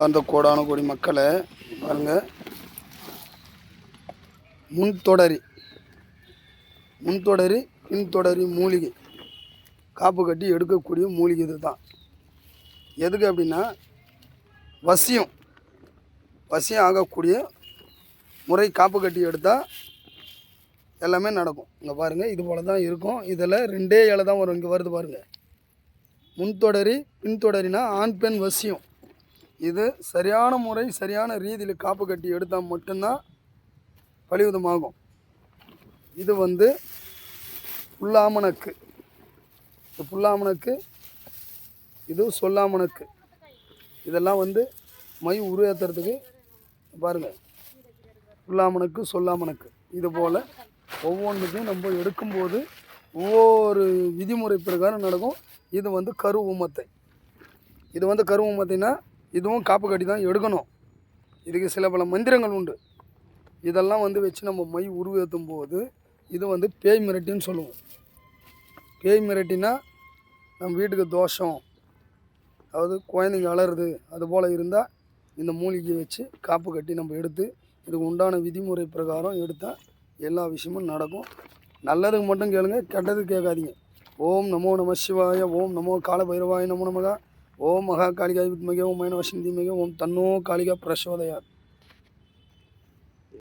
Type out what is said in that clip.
அந்த கோடான கோடி மக்களை பாருங்க, முன்தொடரி பின்தொடரி மூலிகை காப்பு கட்டி எடுக்கக்கூடிய மூலிகை இது தான். எதுக்கு அப்படின்னா வசியம் ஆகக்கூடிய முறை காப்பு கட்டி எடுத்தால் எல்லாமே நடக்கும். இங்கே பாருங்கள், இது போல் தான் இருக்கும். இதில் 2 இலை தான் வரும். இங்கே வருது பாருங்கள், முன்தொடரி பின்தொடரினா ஆண் பெண் வசியம். இது சரியான முறை சரியான ரீதியில் காப்பு கட்டி எடுத்தால் மட்டும்தான் பலிவிதமாகும். இது புல்லாமணக்கு, இது சொல்லாமணக்கு. இதெல்லாம் மை உருவேற்றுறதுக்கு பாருங்கள், புல்லாமணக்கு சொல்லாமணக்கு. இது போல் ஒவ்வொன்றுக்கும் நம்ம எடுக்கும்போது ஒவ்வொரு விதிமுறை பிரகாரம் நடக்கும். இது கரு ஊமத்தை. இது கரு ஊமத்தைனா இதுவும் காப்பு கட்டி தான் எடுக்கணும். இதுக்கு சில பல மந்திரங்கள் உண்டு. இதெல்லாம் வச்சு நம்ம மை உருவேற்றும் போது இது பேய் மிரட்டின்னு சொல்லுவோம். பேய் மிரட்டினா நம்ம வீட்டுக்கு தோஷம், அதாவது குழந்தைங்க அலறுது, அதுபோல் இருந்தால் இந்த மூலிகையை வச்சு காப்பு கட்டி நம்ம எடுத்து இதுக்கு உண்டான விதிமுறை பிரகாரம் எடுத்தால் எல்லா விஷயமும் நடக்கும். நல்லதுக்கு மட்டும் கேளுங்க, கெட்டது கேட்காதீங்க. ஓம் நமோ நம சிவாய, ஓம் நமோ கால பைரவாய நமோ நமகா, ஓம் மகா காளிகாய் வித்மகே, ஓம் மைனவசிந்தி மகே, ஓம் தன்னோ காளிகா பிரசோதயாத்.